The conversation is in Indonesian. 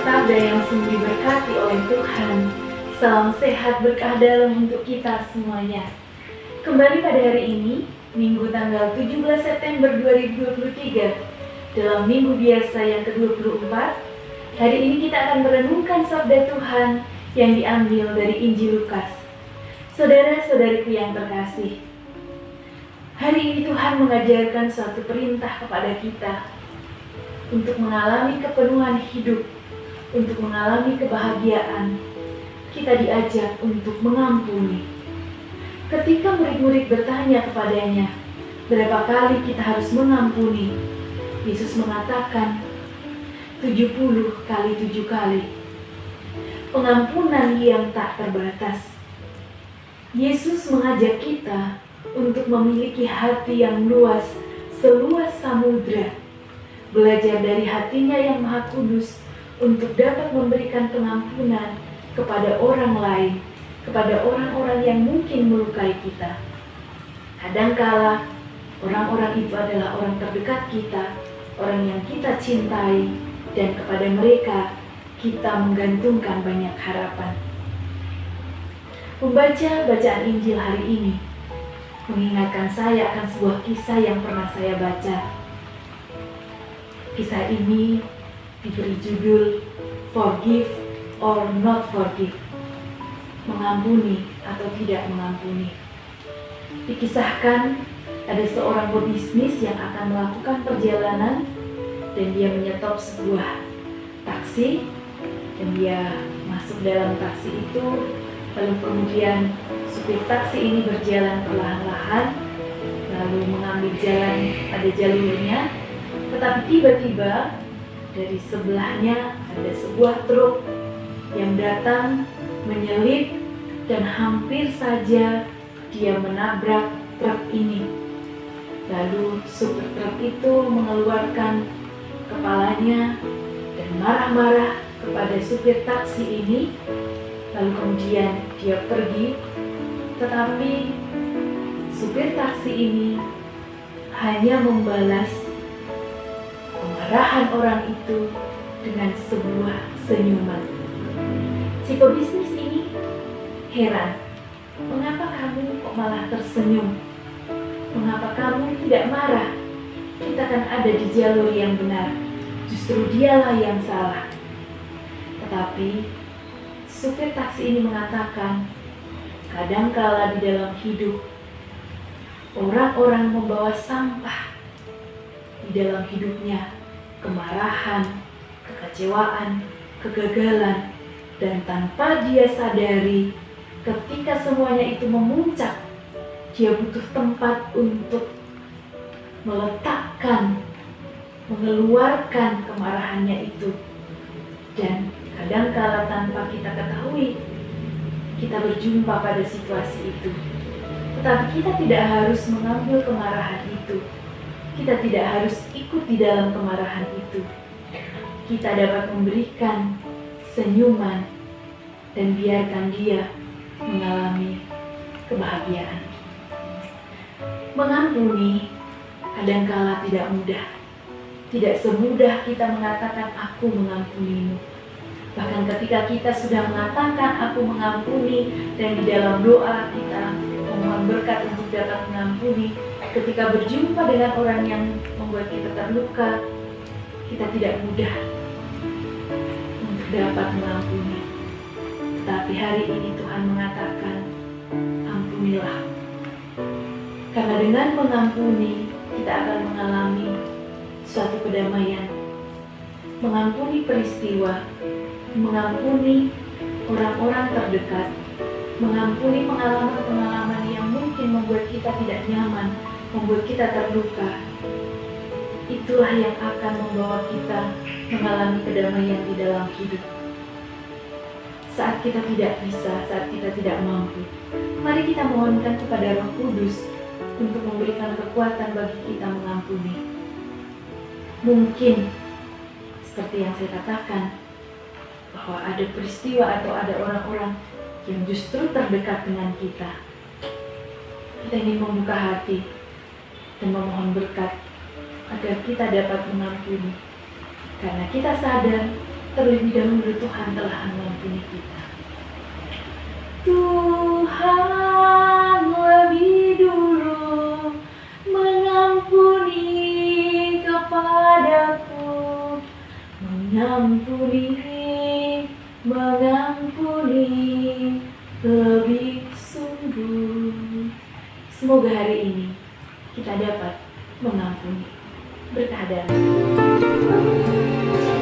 sabda yang sungguh diberkati oleh Tuhan. Salam sehat berkah dalam untuk kita semuanya. Kembali pada hari ini, Minggu tanggal 17 September 2023, dalam minggu biasa yang ke-24, hari ini kita akan merenungkan sabda Tuhan yang diambil dari Injil Lukas. Saudara-saudariku yang terkasih, hari ini Tuhan mengajarkan suatu perintah kepada kita untuk mengalami kepenuhan hidup, untuk mengalami kebahagiaan. Kita diajak untuk mengampuni. Ketika murid-murid bertanya kepadanya, berapa kali kita harus mengampuni? Yesus mengatakan, 70 kali 7 kali. Pengampunan yang tak terbatas. Yesus mengajak kita untuk memiliki hati yang luas, seluas samudra. Belajar dari hatinya yang maha kudus untuk dapat memberikan pengampunan kepada orang lain, kepada orang-orang yang mungkin melukai kita. Kadangkala orang-orang itu adalah orang terdekat kita, orang yang kita cintai, dan kepada mereka kita menggantungkan banyak harapan. Membaca bacaan Injil hari ini mengingatkan saya akan sebuah kisah yang pernah saya baca. Kisah ini diberi judul Forgive or Not Forgive, mengampuni atau tidak mengampuni. Dikisahkan ada seorang pebisnis yang akan melakukan perjalanan dan dia menyetop sebuah taksi dan dia masuk dalam taksi itu, lalu kemudian supir taksi ini berjalan perlahan-lahan lalu mengambil jalan pada jalurnya. Tetapi tiba-tiba dari sebelahnya ada sebuah truk yang datang menyelip dan hampir saja dia menabrak truk ini. Lalu supir truk itu mengeluarkan kepalanya dan marah-marah kepada supir taksi ini. Lalu kemudian dia pergi, tetapi supir taksi ini hanya membalas kemarahan orang itu dengan sebuah senyuman. Si pebisnis ini heran, mengapa kamu kok malah tersenyum? Mengapa kamu tidak marah? Kita kan ada di jalur yang benar, justru dialah yang salah. Tetapi supir taksi ini mengatakan, kadangkala di dalam hidup orang-orang membawa sampah di dalam hidupnya, kemarahan, kekecewaan, kegagalan, dan tanpa dia sadari, ketika semuanya itu memuncak, dia butuh tempat untuk meletakkan, mengeluarkan kemarahannya itu. Dan kadangkala tanpa kita ketahui, kita berjumpa pada situasi itu. Tetapi kita tidak harus mengambil kemarahan itu. Kita tidak harus ikut di dalam kemarahan itu. Kita dapat memberikan senyuman dan biarkan dia mengalami kebahagiaan. Mengampuni kadangkala tidak mudah. Tidak semudah kita mengatakan aku mengampunimu. Bahkan ketika kita sudah mengatakan aku mengampuni dan di dalam doa kita memohon berkat untuk dapat mengampuni, ketika berjumpa dengan orang yang membuat kita terluka, kita tidak mudah untuk dapat mengampuni. Tetapi hari ini Tuhan mengatakan, ampunilah. Karena dengan mengampuni, kita akan mengalami suatu kedamaian. Mengampuni peristiwa, mengampuni orang-orang terdekat, mengampuni pengalaman-pengalaman yang mungkin membuat kita tidak nyaman, membuat kita terluka. Itulah yang akan membawa kita mengalami kedamaian di dalam hidup. Saat kita tidak bisa, saat kita tidak mampu, mari kita mohonkan kepada Roh Kudus untuk memberikan kekuatan bagi kita mengampuni. Mungkin seperti yang saya katakan, bahwa ada peristiwa atau ada orang-orang yang justru terdekat dengan kita. Kita ingin membuka hati dan memohon berkat agar kita dapat mengampuni. Karena kita sadar terlebih dahulu Tuhan telah mengampuni kita. Tuhan lebih dulu mengampuni kepadaku, mengampuni lebih sungguh. Semoga hari ini kita dapat mengampuni. Berkah damai.